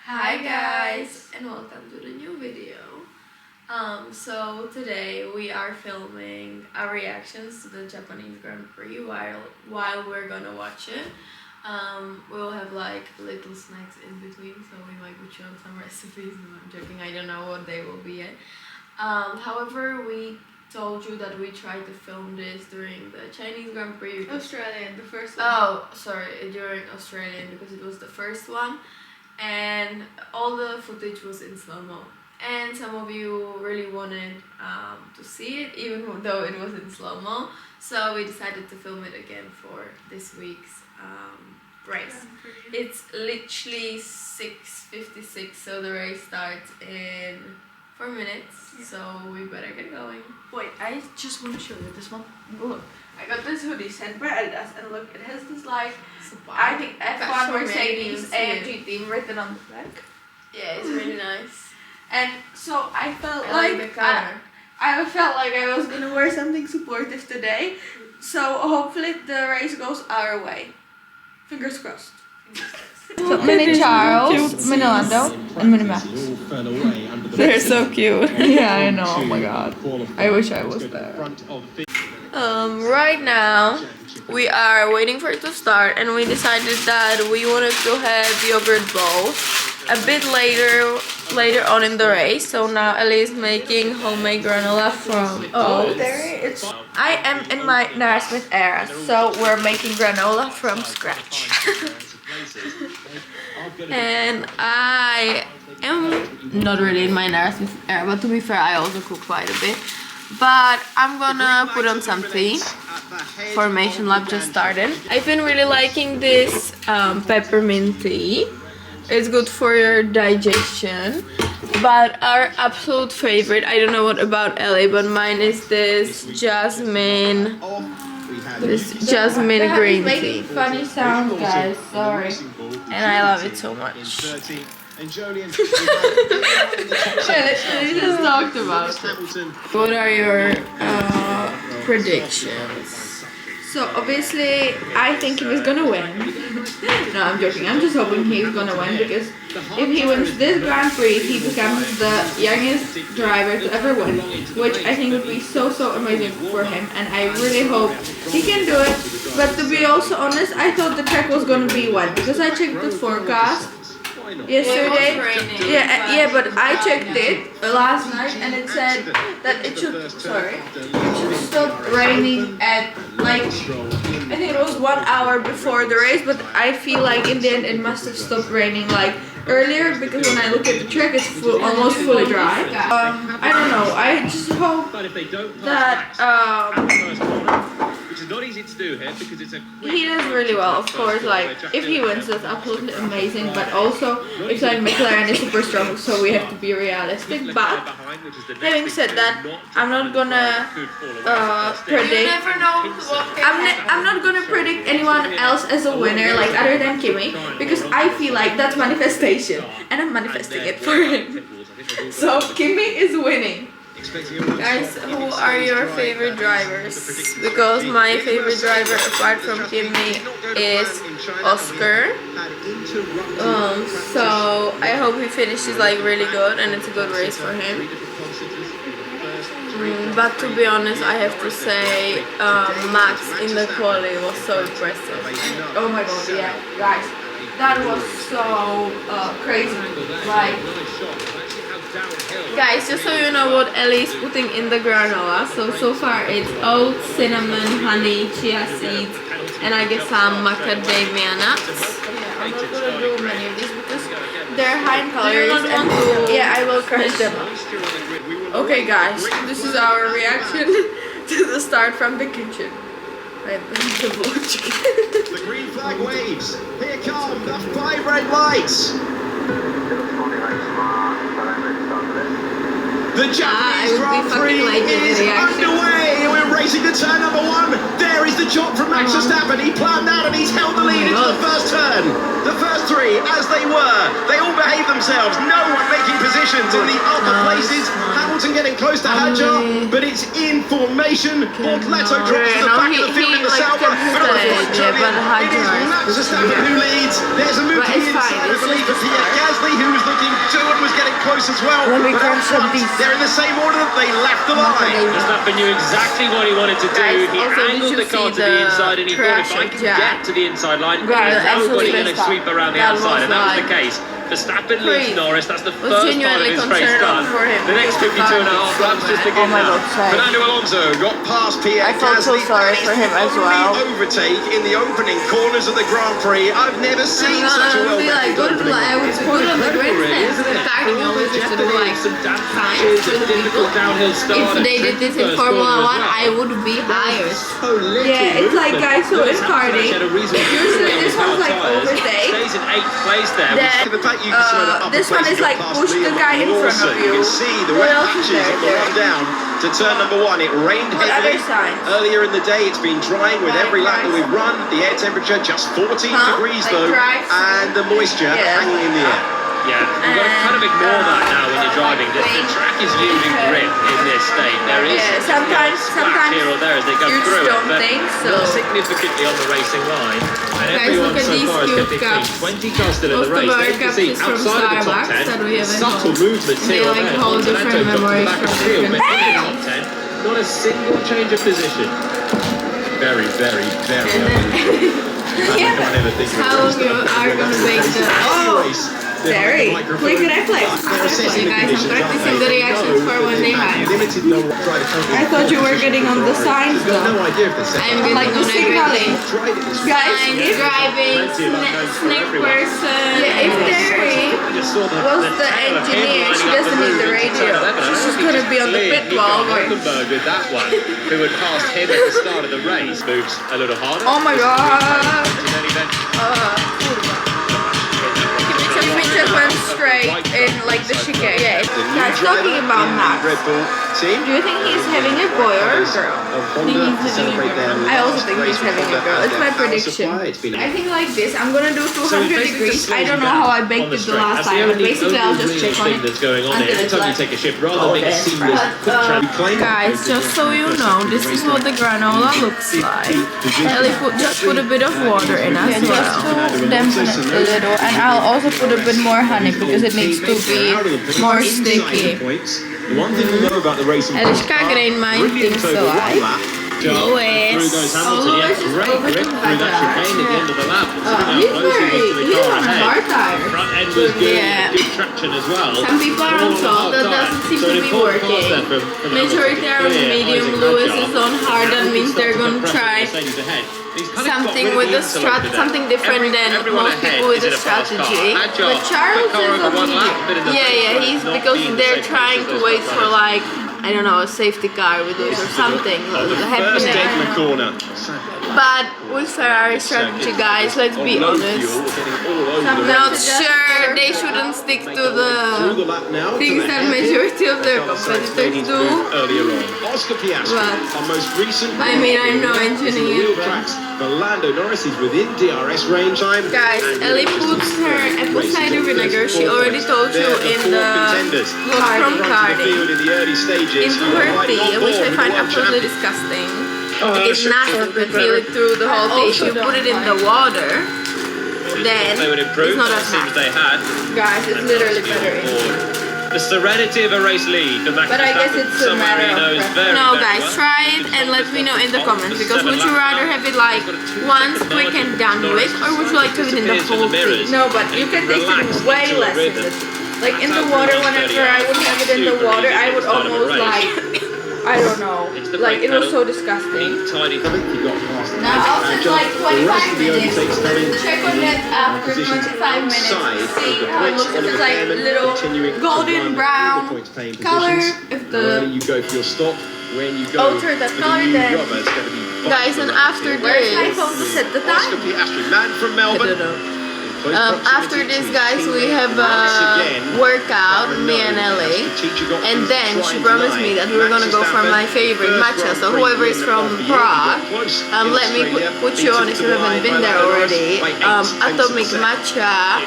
Hi guys and welcome to the new video. So today we are filming our reactions to the Japanese Grand Prix while we're gonna watch it. We'll have like little snacks in between, so we might be showing some recipes. No, I'm joking, I don't know what they will be yet. However, we told you that we tried to film this during the Chinese Grand Prix. Australian, the first one. Oh, sorry, during Australian because it was the first one. And all the footage was in slow-mo, and some of you really wanted to see it even though it was in slow-mo, so we decided to film it again for this week's race. It's literally 6:56, so the race starts in 4 minutes, so we better get going. Wait, I just want to show you this one. Look, I got this hoodie sent by Adidas, and look, it has this like, I think F1 Mercedes AMG team written on the back. Yeah, it's really nice. And so I felt I like the color. I felt like I was gonna wear something supportive today, so hopefully the race goes our way. Fingers crossed. So Mini Charles, Mini Lando, and Mini Max. They're so cute. Yeah, I know. Oh my god. I wish I was there. Right now we are waiting for it to start, and we decided that we wanted to have yogurt bowls a bit later on in the race. So now Ellie is making homemade granola from oats. I am in my Naismith era, so we're making granola from scratch. And I am not really in my Naismith era, but to be fair, I also cook quite a bit. But I'm gonna put on some tea. Formation lab just started. I've been really liking this peppermint tea. It's good for your digestion. But our absolute favorite, I don't know what about Ellie, but mine is this jasmine green tea. Funny sounds, guys. Sorry. And I love it so much. Yeah, literally just talked about it. What are your predictions? So obviously, I think he was gonna win. No, I'm joking. I'm just hoping he's gonna win, because if he wins this Grand Prix, he becomes the youngest driver to ever win, which I think would be so amazing for him, and I really hope he can do it. But to be also honest, I thought the track was gonna be wet, because I checked the forecast yesterday. Yeah, but I checked it last night, and it said that it should stop raining at like, I think it was 1 hour before the race, but I feel like in the end it must have stopped raining like earlier, because when I look at the track, it's almost fully dry. I don't know. I just hope that not easy to do here because it's he does really well, of course. Like, if he wins, that's absolutely amazing, but also it's like McLaren is super strong, so we have to be realistic. But having said that, I'm not gonna predict. I'm not gonna predict anyone else as a winner, like other than Kimi, because I feel like that's manifestation, and I'm manifesting it for him. So Kimi is winning. Guys, who are your favorite drivers? Because my favorite driver apart from Kimi is Oscar. So I hope he finishes like really good and it's a good race for him. But to be honest, I have to say Max in the quali was so impressive. Oh my god, yeah, guys, that was so crazy. Like, guys, just so you know what Ellie is putting in the granola, so far it's oats, cinnamon, honey, chia seeds, and I guess some macadamia nuts. Yeah, I'm not gonna do many of these because they're high in calories, and yeah, I will crush them. Okay guys, this is our reaction to the start from the kitchen. The green flag waves. Here come the 5 red lights. The Japanese Grand Prix is underway. We're racing to turn number 1. There is the jump from Max Verstappen. He planned that and he's held the lead into the first turn. The first 3, as they were, they all behaved themselves. No one making positions in the upper places. Hamilton getting close to Hadjar, but it's in formation. Bortoleto drops to the back of the field in the Sauber. But unfortunately, it is Max Verstappen who leads. There's a movie inside, I believe, for Pierre Gasly, who's close as well. Let me But grab out some front, beef. they're in the same order that they left the line. Verstappen knew exactly what he wanted to do. Guys, He also, did angled you the car see to the inside and he thought if crash I of can Jack? get to the inside line, Guys, there's nobody going to absolutely sweep around the that outside. And that was was the case. Verstappen leads crazy. Norris. That's the Was first part of genuinely his race concerned done. for him. The next 52 and a half laps just begin Oh my now. God, sorry. Fernando Alonso got past Pierre I felt so Gasly. sorry That is for him the as well. only overtake in the opening corners of the Grand Prix. I've never seen such a well-balanced opening. I was good on the grandstand. The starting always just to like some damp signs patches, to a the people. difficult downhill start. If they did this in Formula 1, I would be hired. Yeah, it's like guys who is karting. Usually this one's like overtake. Stays in 8th place there. Then, The fact you can see that upper this one place is like got past push the Liam, guy in but front also of You you. can see the What wet else is patches on the there? run down to turn number 1. It rained What heavily. other signs? Earlier in the day, it's been drying with Like every lap that dry we've run. The air temperature just 14 degrees Like though, dry and the moisture Yeah. hanging in the air. Yeah, you've got to kind of ignore that now when you're driving. The track is losing grip in this state. There is Yeah, sometimes here or there as they go you just through don't it, but think so. not significantly on the racing line. And Guys, everyone look at so these far has kept cube it clean. cups. 20 cars still in the Most of race. our There you can cups see is from outside of the top Starbucks 10, that we have at subtle home. movements They here or like there. hold Fernando different dropped to the memories back of from the field, different but in the top 10, not a single change of position. Very, very, very And then, how you are gonna make the Very. Click it and play. You guys, I'm practicing the reactions for when they hire. I thought you were getting on the signs No though. idea if they're I'm setting getting Like the on signaling. everything. Guys, Signs, if, driving, snake person. yeah, if Terry was the engineer, she doesn't need the radio. She's just gonna be on the pit wall going. Hulkenberg with that one, who had passed him at the start of the race, moves a little harder. Oh my god. He just went straight in like the chicane. Yeah, guys, talking about Max. Red Bull team. Do you think he's having a boy or a girl? I also think he's having a girl. It's my prediction. I think like this, I'm gonna do 200 degrees. I don't know how I baked it the last time, but basically I'll just check on it that's going on until there. Every it's time you like... take a shift, rather than make a seamless quick Guys, just so you know, this is what the granola looks like. Ellie just put a bit of water in as well. Just to dampen it a little, and I'll also put a bit more honey because it needs to be more sticky. The one thing we know about the racing Eli ska grein things alive. Through goes Hamilton, yeah, great grip through that chicane at the end of the lap. He's on a hard tire. Front end was good, Yeah. good traction as well. Some people are on top, that doesn't seem to be working. Majority are on medium, Lewis is on hard, that means they're gonna try something with a something different than most people with a strategy. But Charles is on medium. Yeah, he's because they're trying to wait for like, I don't know, a safety car with us or something First date in the happening. corner. But with Ferrari strategy, guys, let's be honest. I'm not sure they shouldn't stick to Through the the lap now. things that majority of their competitors do. Earlier on. Oscar Piastri, But, our most recent. I mean, I'm no Wheel engineer, but... tracks. For Lando Norris is within DRS range time. Guys, Ellie puts her apple cider vinegar, she already told you in the vlog from karting, into her tea, which I find absolutely disgusting. It's nasty, you can feel it through the whole thing. If you put it in the water, then They would improve, it's not it as seems nasty. they had. Guys, it's literally better in. The serenity of a race lead. But I guess it's a matter of preference. No, guys, try it and let me know in the comments. Because would you rather have it like once, quick and done with, or would you like to have it in the whole thing? No, but you can taste it way less in the like in the water. Whenever I would have it in the water, I would almost like, I don't know, like it was so disgusting. Now I'll set like 25 minutes. Check on it after 25 minutes. See how it looks. If it's like little golden brown color. If the you go for your stop, when you go alter that color, then guys, and after this, my phone to set the time. Man from Melbourne. After this, guys, we have a workout, me and Ellie, and then she promised me that we were gonna go for my favorite matcha. So whoever is from Prague, let me put you on if you haven't been there already. Atomic matcha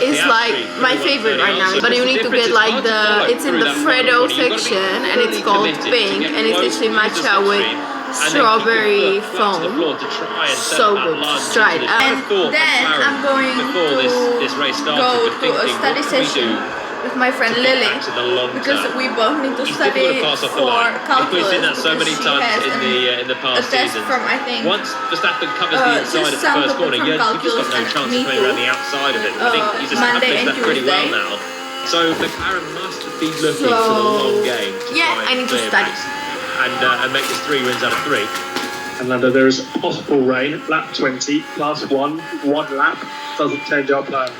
is like my favorite right now, but you need to get like it's in the Freddo section, and it's called Pink, and it's literally matcha with strawberry foam. So good. Just try it. And then I'm going to go to a study session with my friend Lily, because we both need to study for calculus. We've seen that so many because she times has in the past a test seasons. from, I think, Once Verstappen covers the inside of the some first corner, from you've just got calculus no and chance of me coming too. around the outside of it. I think he's Monday established and that pretty well Tuesday. now. So McLaren must be looking for the long game to yeah, try I need to clear study. Max and make this 3 wins out of 3. And Lando, there is possible rain, lap 20, +1, 1 lap, doesn't change our plan.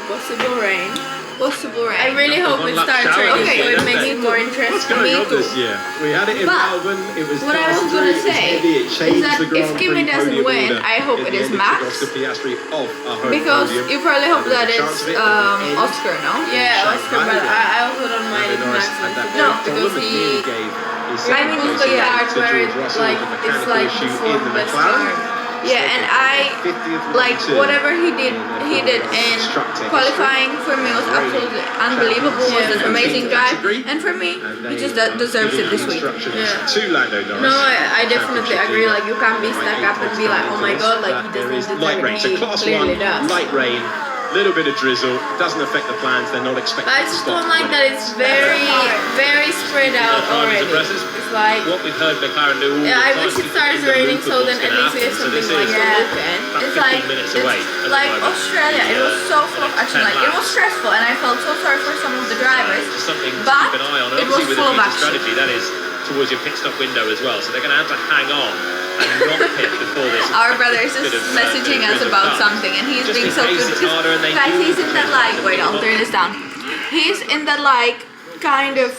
Possible rain. Possible rain. I really hope it starts raining, Okay, so it makes me it more What's interesting. going on too. this year? We had it in But Melbourne, it was what I was class gonna 3, it was say heavy, it is changed that the Grand if Kimi Prix doesn't podium win, order. I hope In it the is end, it Max. took Oscar Piastri off our home Because podium. you probably hope There's that a chance it's of it at the end. Oscar, no? Yeah, Oscar, but I also don't mind if Lando Norris Max had that wins. No, problem. because Nearly he... gave his I second mean, place it's the away part to where George Russell like, with a it's mechanical like issue the in the best McLaren. car. Yeah, and I, 50th like, position whatever he did in in constructor qualifying for me was absolutely unbelievable. It was an amazing drive, and for me, he just deserves it this week. Yeah. To Lando Norris. No, I definitely agree. Like, you can't be stuck up and be like, oh my god, like he There is doesn't light deserve rain. it. So He class clearly 1, does. light rain, little bit of drizzle, doesn't affect the plans. They're not expecting But I to just stop don't like when that it's very spread out already. It's like, What we've heard McLaren do all the yeah, I time wish is it starts in the raining loop so of then what's at gonna least we have happen. So something this like is to look at. about It's 15 like minutes away at the like moment. Australia. It was so full of action. Like it was stressful, and I felt so sorry for some of the drivers. Just something to But keep an eye on. it was Obviously, with full a of future action. strategy, that is towards your pit stop window as well. So they're going to have to hang on and not pit before this. Our brother is just bit of, messaging us drizzle about comes. something, and he's Just being in so case good it's harder and they guys, do he's in that like. Wait, I'll turn this down. people. He's in that like kind of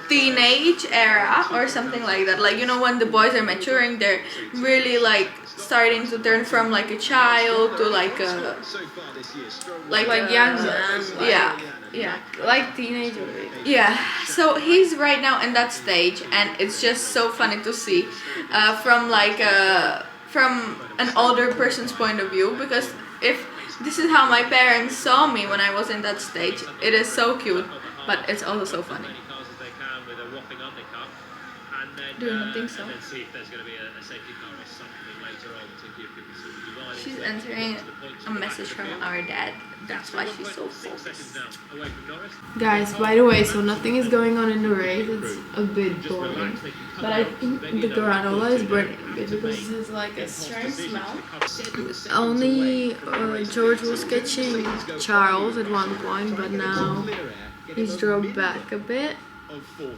teenage era or something like that. Like, you know, when the boys are maturing, they're really like starting to turn from like a child to like a like a- young man. Like, yeah. Like teenager. Yeah, so he's right now in that stage, and it's just so funny to see from like from an older person's point of view, because if this is how my parents saw me when I was in that stage, it is so cute, but it's also so funny. Do you not think so? And then see if there's going to be a safety car or something later on to give people some dividing. She's answering a message from our dad. That's why she's so focused. Guys, by the way, so nothing is going on in the race. It's a bit boring. But I think the granola is burning a bit because it has like a strong smell. Only George was catching Charles at one point, but now he's dropped back a bit.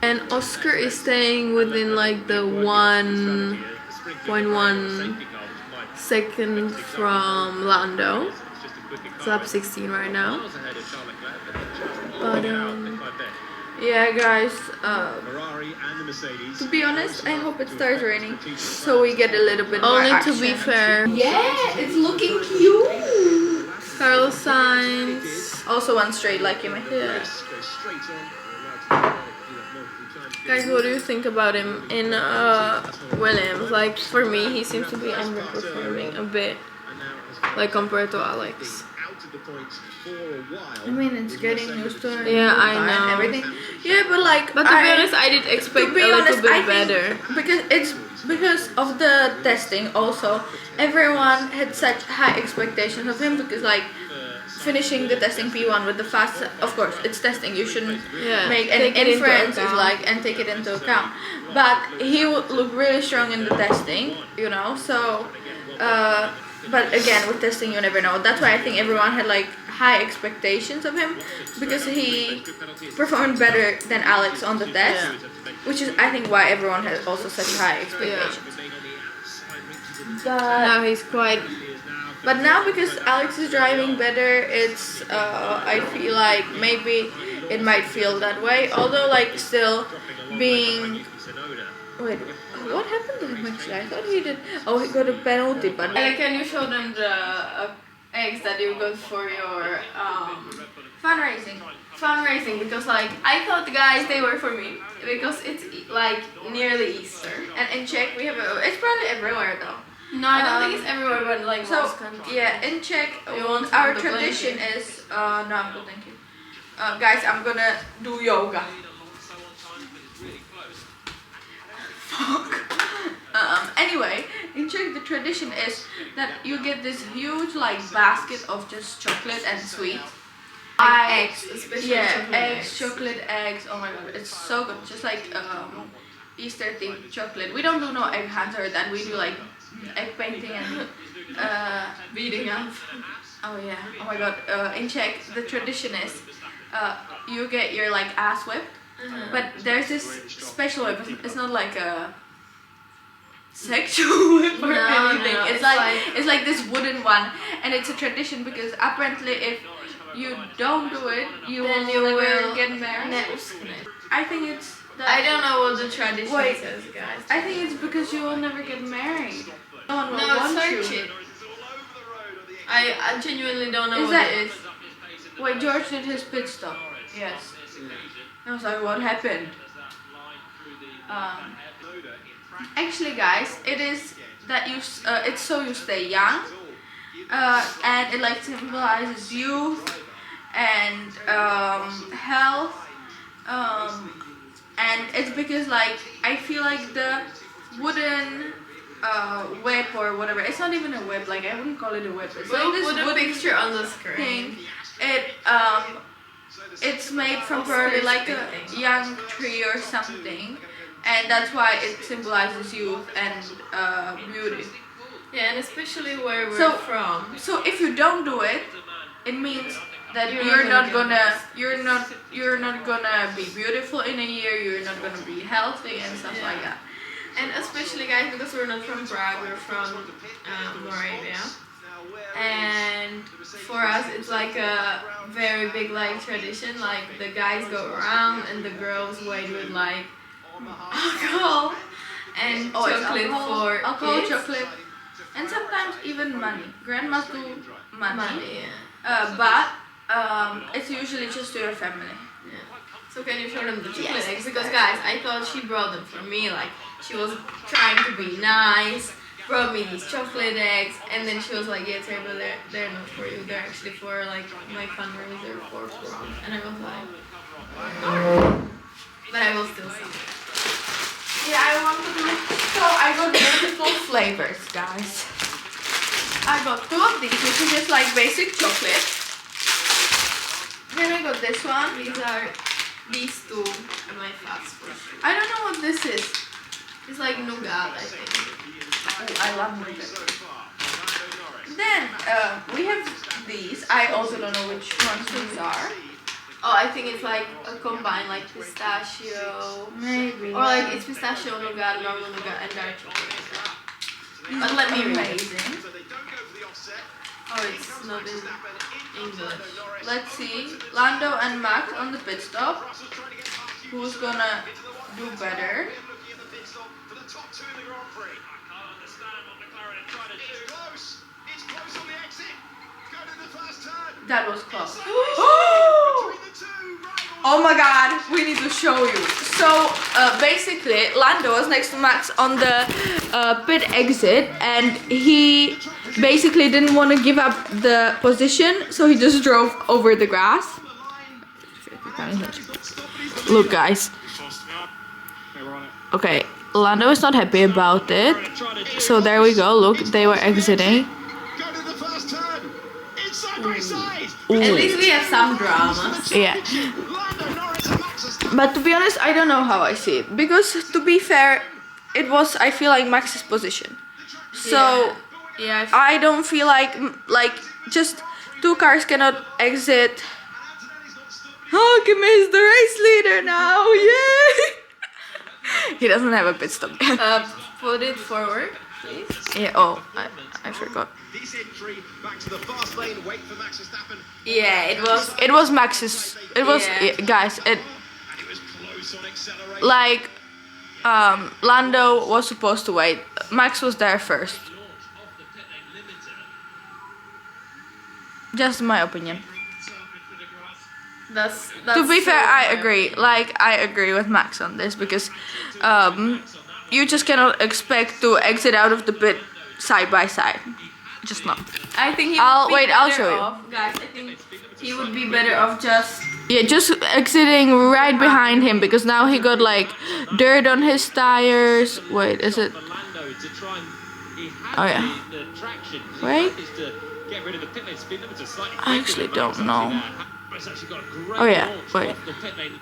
And Oscar is staying within like the 1.1 second from Lando. It's up 16 right now. But yeah, guys, To be honest, I hope it starts raining so we get a little bit more only action. to be fair, Yeah, it's looking cute. Carlos Sainz. Also one straight like you. Yeah. Guys, what do you think about him in Williams? Like, for me, he seems to be underperforming a bit, like compared to Alex. I mean, it's getting used to it. Yeah, I and know. everything. Yeah, but like, But to be honest, I did expect a little bit I think better. because it's because of the testing. Also, everyone had such high expectations of him because like finishing the testing P1 with the fast. Of course, it's testing. You shouldn't make any take it into inferences account. like and take it into account. But he would look really strong in the testing, you know. So, but again, with testing, you never know. That's why I think everyone had like high expectations of him because he performed better than Alex on the test, which is I think why everyone had also such high expectations. Now he's quite. But now because Alex is driving better, it's I feel like maybe it might feel that way. Although like still being. Wait, what happened to him actually? I thought he did. Oh, he got a penalty, but. Can you show them the eggs that you got for your Fundraising. fundraising? Because like I thought, guys, they were for me because it's like nearly Easter. And in Czech we have it's probably everywhere though. No, I don't think it's everywhere, but like So most countries. yeah, in Czech You want our the tradition blanket? is no, I'm good, thank you. Guys, I'm gonna do yoga. Fuck. Anyway, in Czech the tradition is that you get this huge like basket of just chocolate and sweets, eggs, especially yeah, chocolate eggs, chocolate eggs. Oh my god, it's so good. Just like Easter themed chocolate. We don't do no egg hunts or that. We do like egg painting and beating up. oh yeah. Oh my god. In Czech, the tradition is you get your like ass whipped, but there's this special whip. It's not like a sexual whip or anything. No, it's like this wooden one, and it's a tradition because apparently if you don't do it, you will get married. I think it's that I don't know what the tradition Wait. says, guys. I think it's because you will never get married. No one will No, want search you. it. I genuinely don't know Is what that- it is. Wait, George did his pit stop. Yes. I was like, what happened? Actually, guys, it is that you. It's so you stay young, and it like symbolizes youth and health, and it's because like I feel like the wooden whip or whatever. It's not even a whip. Like I wouldn't call it a whip. It's like We'll this put a wooden picture on the screen. thing. It's made from probably like a young tree or something, and that's why it symbolizes youth and beauty. Yeah, and especially where we're So- from. So if you don't do it, it means that You're you're not not gonna gonna you're not gonna be beautiful in a year. You're not gonna be healthy and stuff like that. And especially, guys, because we're not from Prague, we're from Moravia. And for us, it's like a very big like tradition. Like the guys go around and the girls wait with like alcohol and It's chocolate for alcohol, kids. chocolate, and sometimes even money. Grandmas do money. Money, yeah. But it's usually just to your family. Yeah. So can you show them the chocolate Yes. eggs? Because guys, I thought she brought them for me. Like she was trying to be nice, brought me these chocolate eggs, and then she was like, "Yeah, Terry, but they're not for you. They're actually for like my fundraiser for prom." And I was like, but I will still see. Yeah, I want to do. So I got multiple flavors, guys. I got 2 of these, which is just like basic chocolate. Then I got this one. These two are my fast food. I don't know what this is. It's like nougat, I think. Oh, I love nougat. Then we have these. I also don't know which ones these are. Oh, I think it's like a combined like pistachio. Maybe. Or like it's pistachio nougat, normal nougat, and dark chocolate. But let me read. Amazing. Oh, it's not in English. Let's see. Lando and Max on the pit stop. Who's gonna do better? That was close. Oh my god, we need to show you. So basically, Lando was next to Max on the pit exit, and he basically didn't want to give up the position, so he just drove over the grass. Look, guys. Okay, Lando is not happy about it. So there we go. Look, they were exiting. At least we have some drama. Yeah. But to be honest, I don't know how I see it. Because to be fair, it was, I feel like, Max's position. So Yeah. I don't feel like just 2 cars cannot exit. Oh, Kim is the race leader now. Yay! He doesn't have a pit stop yet. Put it forward, please. Yeah, oh, I forgot. Yeah, it was. It was Max's. It was, Yeah. guys, like, Lando was supposed to wait. Max was there first. Just my opinion. That's To be fair, so I fair. agree. Like, I agree with Max on this because you just cannot expect to exit out of the pit side by side. Just not. I think he I'll- would be wait, I'll better show you. off, guys. I think he would be better off just. Yeah, just exiting right behind him because now he got like dirt on his tires. Wait, is it? Oh yeah. Wait. I actually don't know. It's actually got a great Oh, yeah, launch wait. off the pit lane.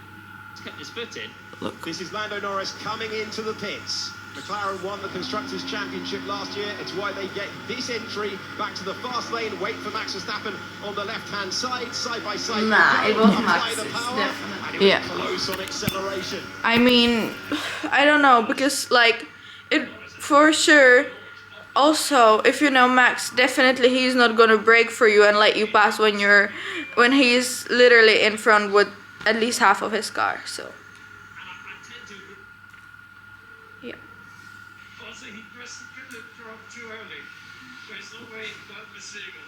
He's kept his foot in. Look. This is Lando Norris coming into the pits. McLaren won the Constructors' Championship last year. It's why they get this entry back to the fast lane. Wait for Max Verstappen on the left-hand side by side. Nah, it was Apply Max's, the power, definitely. and it was Yeah. close on acceleration. I mean, I don't know, because like it for sure. Also, if you know Max, definitely he's not gonna brake for you and let you pass when he's literally in front with at least half of his car. So yeah. Also, he couldn't have dropped too early. There's no way that was single.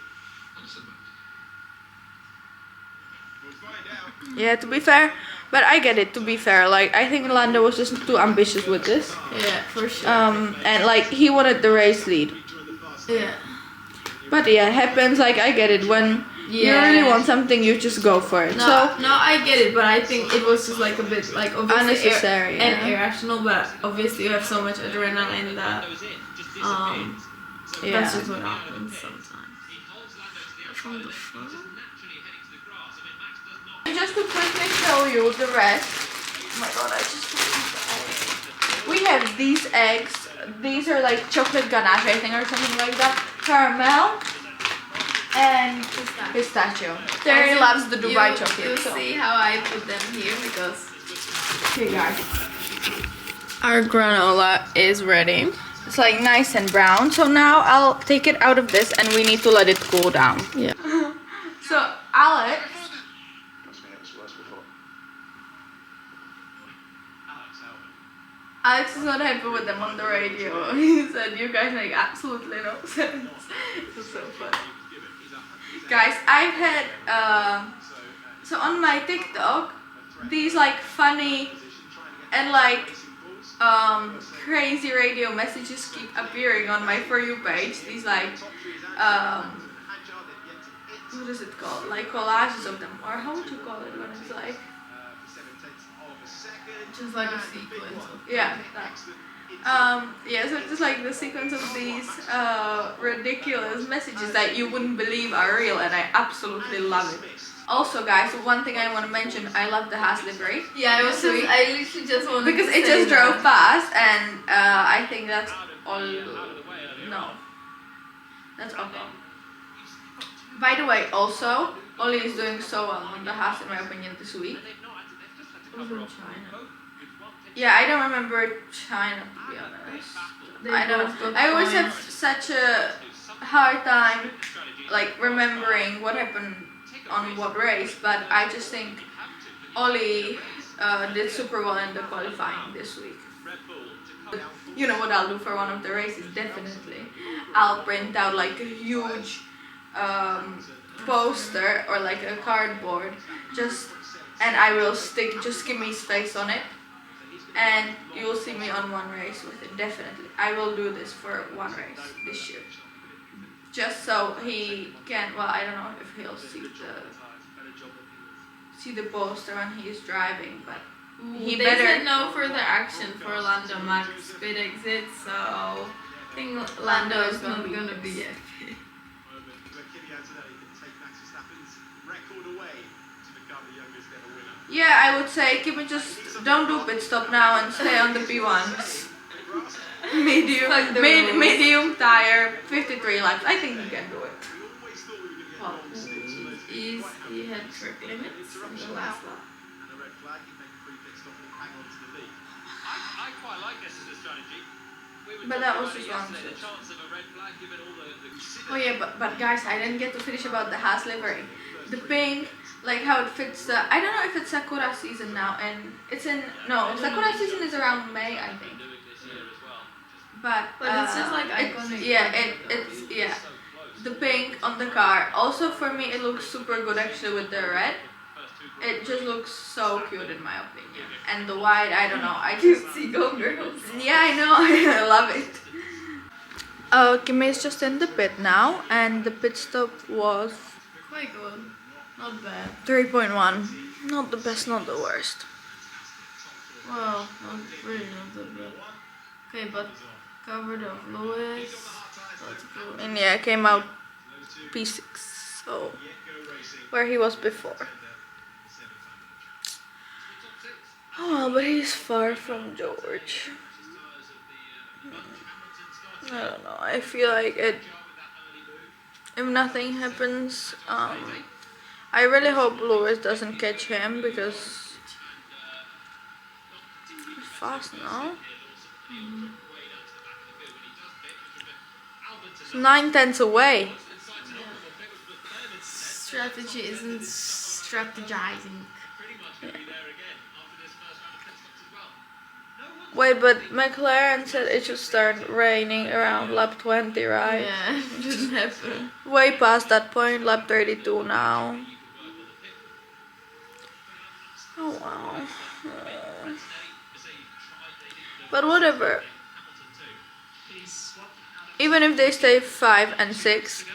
We'll find out. Yeah, to be fair, but I get it. To be fair, like I think Lando was just too ambitious with this. Yeah, for sure. And like he wanted the race lead. Yeah. But yeah, it happens. Like I get it when you really want something, you just go for it. No, So no, I get it, but I think it was just like a bit like obviously unnecessary, and yeah. irrational. But obviously, you have so much adrenaline that yeah. that's just what happens sometimes. From the front. Just to quickly show you the rest. Oh my god, I just forgot. We have these eggs. These are like chocolate ganache, I think, or something like that. Caramel and pistachio. Terry loves the Dubai chocolate. You'll So. see how I put them here because. Okay, guys. Our granola is ready. It's like nice and brown. So now I'll take it out of this, and we need to let it cool down. Yeah. So Alex. Alex is not happy with them on the radio. He said, you guys make absolutely no sense. It was so funny. Guys, I've had, so on my TikTok, these like funny and like crazy radio messages keep appearing on my For You page. These like, what is it called? Like collages of them. Or how would you call it when it's like, Just like a sequence. yeah, that. Yeah, so just like the sequence of these ridiculous messages that you wouldn't believe are real, and I absolutely love it. Also, guys, one thing I want to mention, I love the Haas livery. Yeah, I literally just wanted Because to it say just that. drove past, and I think that's all. No, that's awful. By the way, also, Ollie is doing so well on the Haas, in my opinion, this week. Even China. Yeah, I don't remember China, to be honest. I don't. I always have such a hard time, like remembering what happened on what race. But I just think Ollie did super well in the qualifying this week. You know what I'll do for one of the races? Definitely, I'll print out like a huge poster or like a cardboard, and I will stick just Kimmy's face on it. And you will see me on one race with it, definitely. I will do this for one race this year. Just so he can, well, I don't know if he'll see the poster when he's driving, but he they better. said no further action for Lando Max pit exit, so I think Lando is not gonna be it. Yeah, I would say Kimmy, just don't do pit stop now and stay on the P1s. Medium tire, 53 laps. I think you can do it. Well, he had track limits in the last lap. I quite like this as a strategy. But that was just one switch. Oh yeah, but guys, I didn't get to finish about the Haas livery. The pink, like how it fits the, I don't know if it's Sakura season now, and it's in, no, Sakura season is around May, I think. But it's just like iconic. It's the pink on the car. Also for me, it looks super good actually with the red. It just looks so cute in my opinion. And the white, I don't know, I just see go girls. Yeah, I know, I love it. Kimmy is just in the pit now, and the pit stop was Quite good. Not bad. 3.1. Not the best, not the worst. Well, not really not that bad. Okay, but covered of Lewis. That's good. And yeah, it came out P6, so where he was before. Oh, but he's far from George. I don't know. I feel like if nothing happens, I really hope Lewis doesn't catch him because he's fast now. It's 9/10 away. Strategy isn't strategizing. Wait, but McLaren said it should start raining around lap 20, right? Yeah, it didn't happen. Way past that point, lap 32 now. Oh wow. But whatever. Even if they stay 5 and 6,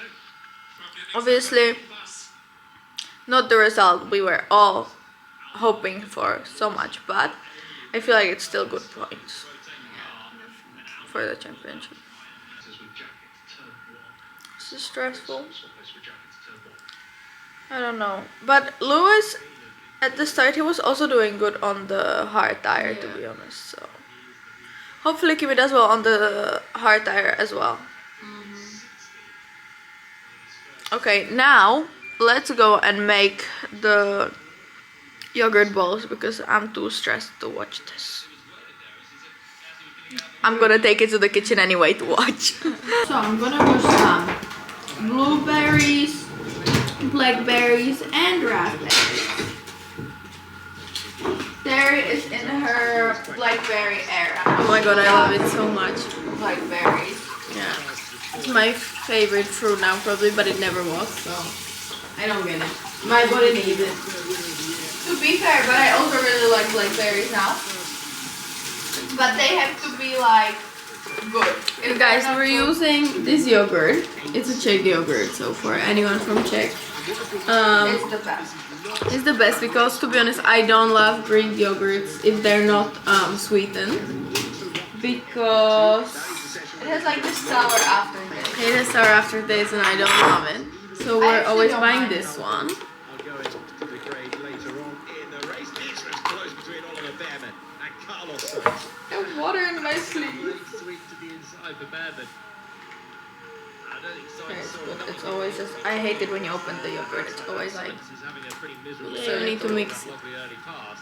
obviously not the result we were all hoping for so much, but I feel like it's still good points for the championship. This is stressful. I don't know. But Lewis, at the start, he was also doing good on the hard tire, to be honest. So hopefully Kimi does well on the hard tire as well. Okay, now let's go and make the yogurt balls because I'm too stressed to watch this. I'm gonna take it to the kitchen anyway to watch. So I'm gonna do some blueberries, blackberries, and raspberries. Terry is in her blackberry era. Oh my god, I love it so much. Blackberries. Yeah. It's my favorite fruit now probably, but it never was, so I don't get it. My body needs it. to be fair, but I also really like blackberries now. But they have to be like good. And guys, we're using this yogurt. It's a Czech yogurt, so for anyone from Czech. It's the best. It's the best because, to be honest, I don't love Greek yogurts if they're not sweetened. Because It has like this sour aftertaste. it has sour aftertaste and I don't love it. So we're actually always don't buying mind this one. I'll go into the grade later on in the race. It's close between Oliver Behrman and Carlos Sainz. There's water in my sleeve. Sweet to the inside for Behrman. I don't think Sainz saw But that it's one. always just, I hate it when you open the yogurt. It's always like, Sainz is having a pretty miserable So you need to mix it. lovely early pass.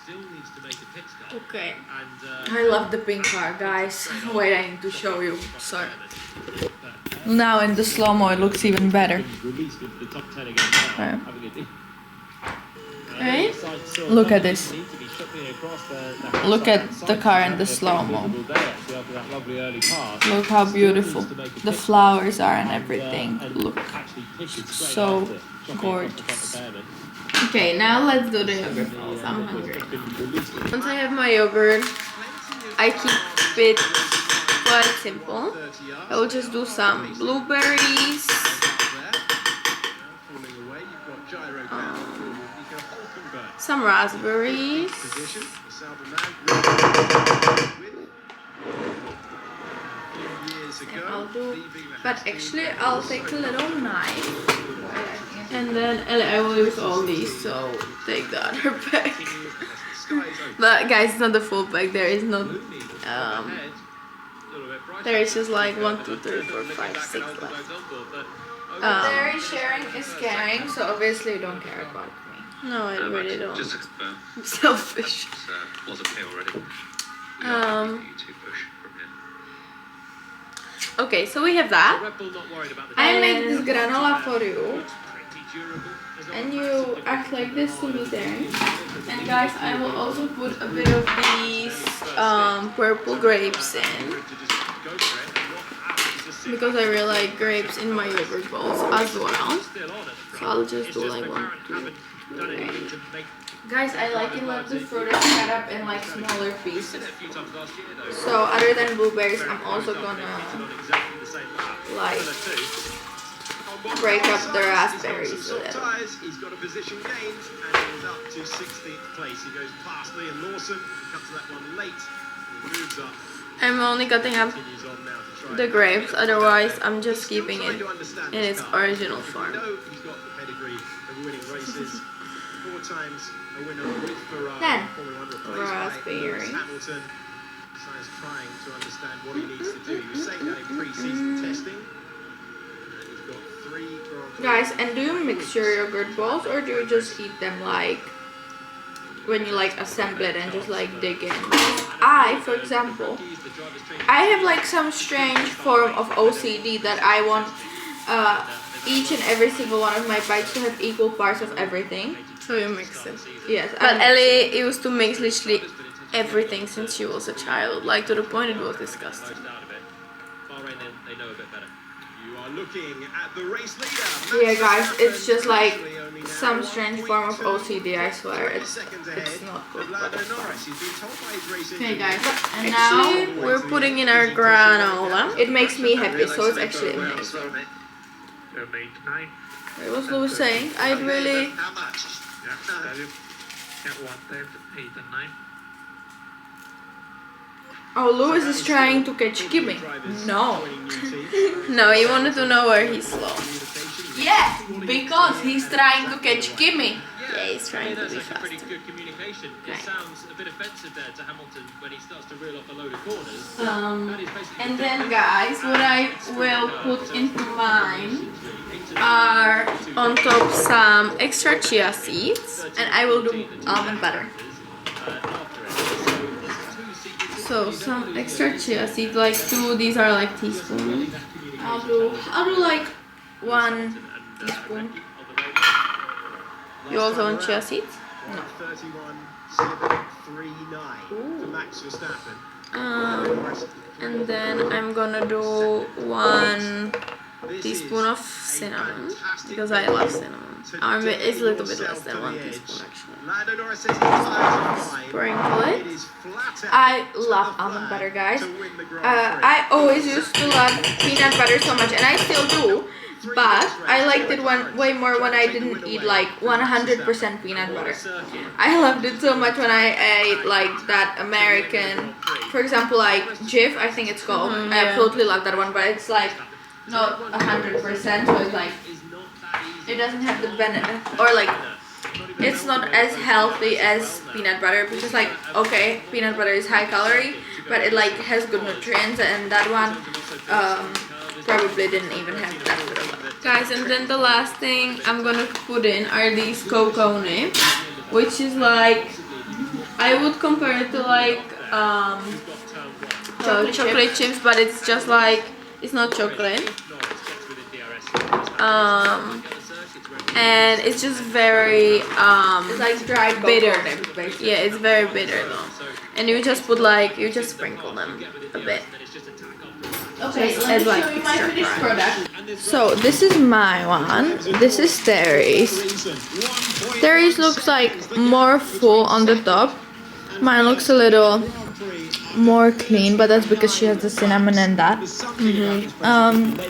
Still needs to make a pit stop. Okay. And I love the pink car, guys. Wait, I need to show you. Sorry. Now in the slow-mo it looks even better. released into the top 10 again now. Right. Having a Right? Look at this. Look at the car in the slow-mo. Look how beautiful the flowers are and everything. Look, so gorgeous. Okay, now let's do the yogurt balls. I'm hungry. Once I have my yogurt, I keep it quite simple. I will just do some blueberries, some raspberries, and I'll do, but actually I'll take a little knife and then I will use all these, so take the other bag. But guys, it's not the full bag, there is not, there is just like 1, 2, 3, 4, 5, 6 left. Dairy sharing is caring, so obviously you don't care about me. No, I really don't. Just to confirm, I'm selfish. it was a pay already. We Um, are happy for you to push from here. Okay, so we have that. I make this granola for you, and you act like this to me there. And guys, I will also put a bit of these purple grapes in. Because I really like grapes in my yogurt bowls as well. So I'll just do like 1, 2, 3. Guys, I like it when the fruit is cut up in like smaller pieces. So other than blueberries, I'm also gonna like break up the raspberries a little. He's got a position gained and he's up to 16th place. He goes past Liam Lawson. He comes to that one late. He moves up. I'm only cutting up Continues on now to try the grapes, otherwise I'm just keeping it in its original form. No, he's got the pedigree of winning races. 4 times a winner with Ferrari. Then, Formula 1 replaced by raspberry. Lewis Hamilton. Sainz trying to understand what he needs to do. He was saying that in pre-season testing. And he's got 3 Grand Prix. Guys, and do you mix your yogurt balls or do you just eat them like when you like assemble it and just like dig in? I, for example, I have like some strange form of OCD that I want each and every single one of my bites to have equal parts of everything. So you mix it. Yes, But Ellie used to mix literally everything since she was a child, like to the point it was disgusting. Bahrain, they know a bit better. You are looking at the race leader. yeah, guys, it's just like some strange form of OCD. I swear, it's not good. But it's fine. Okay, guys, and now We're putting in our granola. it makes me happy, so it's actually amazing. What was Lou saying? I'd really. How much? Oh, Lewis is trying to catch Kimmy. No. No, he wanted to know where he's slow. Yeah, because he's trying to catch Kimmy. Yeah, he's trying to be That's fast. pretty good communication. It sounds a bit offensive there to Hamilton when he starts to reel off a load of corners. That is basically And then guys, what I will put into mine are on top some extra chia seeds, and I will do almond butter. So some extra chia seeds, like 2, these are like teaspoons. I'll do like 1 teaspoon. You also want chia seeds? 31.739 for Max Verstappen. And then I'm gonna do 1 teaspoon of cinnamon, because I love cinnamon. It's a little bit less than 1 teaspoon actually. Lando Norris says he's Sprinkle it. I love almond butter, guys. I always used to love peanut butter so much, and I still do. But I liked it way more when I didn't eat like 100% peanut butter. I loved it so much when I ate like that American, for example, like Jif, I think it's called. I absolutely love that one, but it's like not 100%, so it's like it doesn't have the benefit, or like it's not as healthy as peanut butter, because like, okay, peanut butter is high calorie, but it like has good nutrients, and that one probably didn't even have that good of it. Guys, and then the last thing I'm gonna put in are these cocoa nibs, which is like, I would compare it to like chocolate chips, but it's just like, it's not chocolate. And it's just very It's like dried bitter. cocoa nibs, basically. Yeah, it's very bitter though. And you just put like, you just sprinkle them a bit. Okay, Just let as me like show you my extra finished crunch. product. So this is my one. This is Terry's. Terry's looks like more full on the top. Mine looks a little more clean, but that's because she has the cinnamon and that.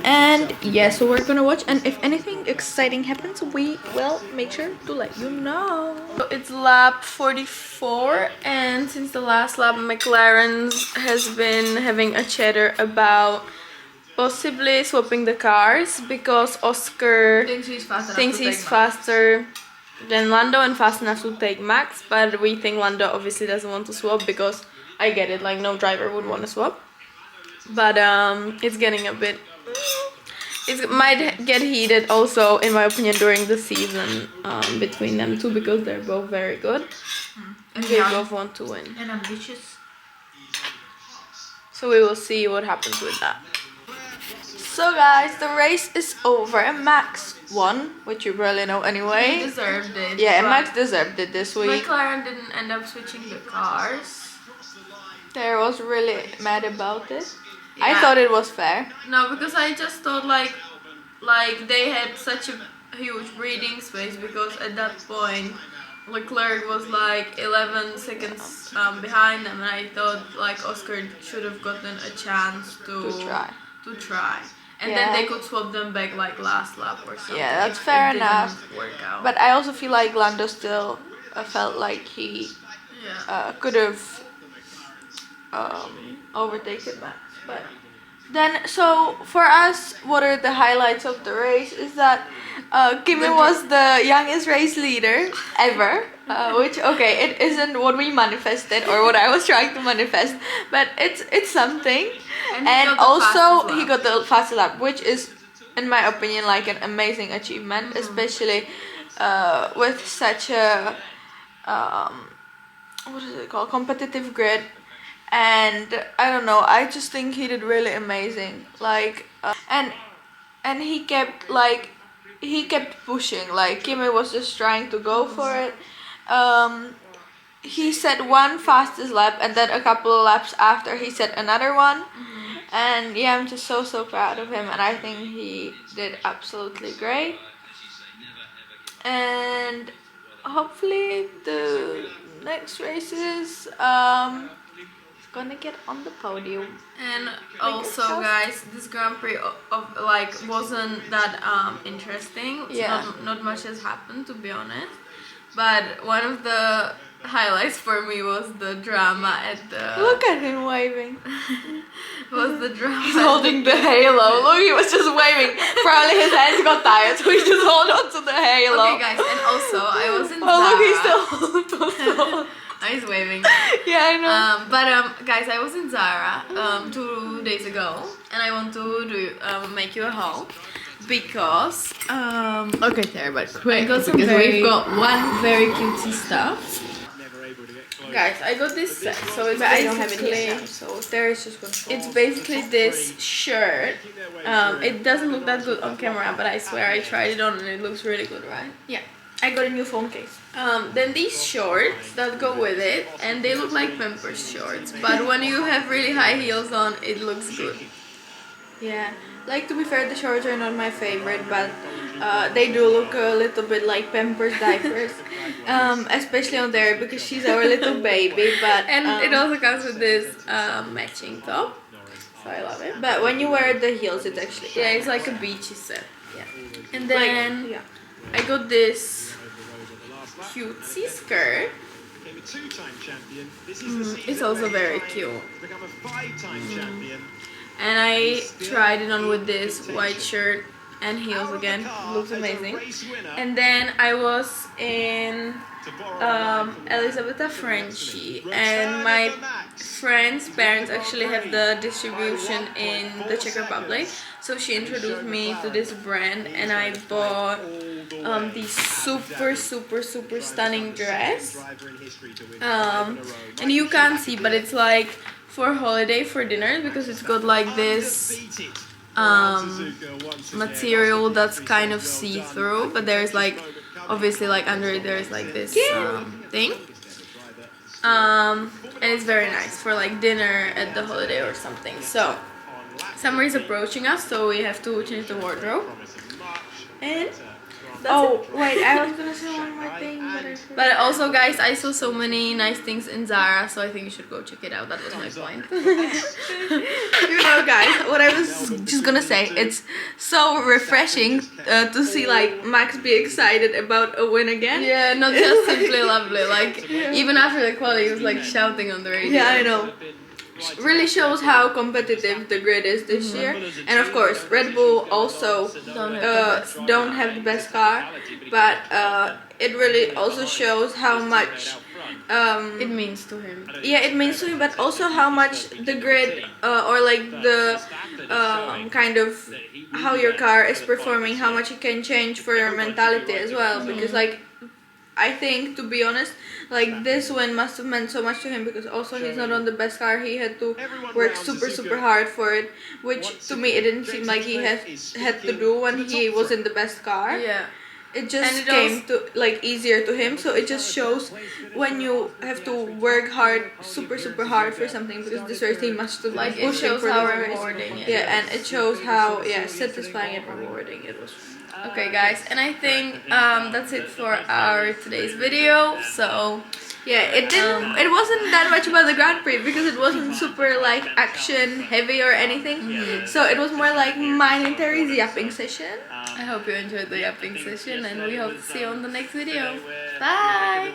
And yeah, so we're gonna watch, and if anything exciting happens, we will make sure to let you know. So it's lap 44, and since the last lap, McLaren's has been having a chatter about possibly swapping the cars because Oscar thinks he's faster than Lando and fast enough to take Max, but we think Lando obviously doesn't want to swap, because I get it, like no driver would want to swap. But it's getting a bit, it might get heated also, in my opinion, during the season between them two, because they're both very good and they both want to win. And ambitious. So we will see what happens with that. So guys, the race is over and Max won, which you barely know anyway. He deserved it. Yeah, and Max deserved it this week. McLaren didn't end up switching the cars. Terry was really mad about it. I Yeah. thought it was fair. No, because I just thought like they had such a huge breathing space, because at that point Leclerc was like 11 seconds behind them, and I thought like Oscar should have gotten a chance to try. And Yeah. then they could swap them back like last lap or something. Yeah, that's if fair it didn't enough. work out. But I also feel like Lando still felt like he yeah. could have overtaken Max. But Then, so for us, what are the highlights of the race is that Kimi was the youngest race leader ever, which, okay, it isn't what we manifested or what I was trying to manifest, but it's something. And also he got the fastest lap, which is, in my opinion, like an amazing achievement, especially with such a what is it called, competitive grid. And I don't know, I just think he did really amazing, like and he kept pushing, like Kimi was just trying to go for it. He set one fastest lap, and then a couple of laps after he set another one. And yeah, I'm just so proud of him, and I think he did absolutely great. And hopefully the next races gonna get on the podium. And also, guys, this Grand Prix of like wasn't that interesting. Yeah. Not much has happened, to be honest. But one of the highlights for me was the drama at the. Look at him waving. Was the drama. He's holding the halo. Look, he was just waving. Probably his hands got tired, so he just hold on to the halo. Okay, guys, and also I was in. Oh, look, he's still holding. He's waving. Yeah, I know. But guys, I was in Zara 2 days ago, and I want to make you a haul because okay, there, but quick, because we've got one very cutesy stuff. Guys, I got this set, so it's I don't have it here, so there is just one. It's basically this shirt. It doesn't look that good on camera, but I swear I tried it on and it looks really good, right? Yeah. I got a new phone case. Then these shorts that go with it, and they look like Pampers shorts, but when you have really high heels on, it looks good. Yeah, like, to be fair, the shorts are not my favorite, but they do look a little bit like Pampers diapers, especially on there because she's our little baby. But and it also comes with this matching top, so I love it. But when you wear the heels, it's actually it's like a beachy set. Yeah, and then yeah. I got this cutesy skirt. It's also very cute. And I tried it on with this white shirt and heels again. Looks amazing. And then I was in Elisabetta Frenchy, and my friend's parents actually have the distribution in the Czech Republic, so she introduced me to this brand, and I bought this super stunning dress, and you can't see, but it's like for holiday, for dinner, because it's got like this material that's kind of see-through, but there's like obviously like under it there's like this thing, and it's very nice for like dinner at the holiday or something. So summer is approaching us, so we have to change the wardrobe. And wait, I was gonna say one more thing, but also, guys, I saw so many nice things in Zara, so I think you should go check it out. That was my point. You know, guys, what I was just gonna say, it's so refreshing to see like Max be excited about a win again. Yeah, not just simply lovely, like even after the quality, he was like shouting on the radio. Yeah, I know. Really shows how competitive the grid is this year, and of course Red Bull also don't have the best car, but it really also shows how much it means to him. Yeah, it means to him, but also how much the grid or like the kind of how your car is performing, how much it can change for your mentality as well, because like I think, to be honest, like this win must have meant so much to him, because also he's not on the best car. He had to work super hard for it, which to me it didn't seem like he had to do when he was in the best car. Yeah. It just came to like easier to him, so it just shows when you have to work hard, super hard for something, because this race team must have like it shows how rewarding it is. Yeah, and it shows how satisfying and rewarding it was. Okay, guys, and I think that's it for our today's video. So yeah, it wasn't that much about the Grand Prix, because it wasn't super like action heavy or anything. So it was more like mine and Terry's yapping session. I hope you enjoyed the yapping session, and we hope to see you on the next video. Bye!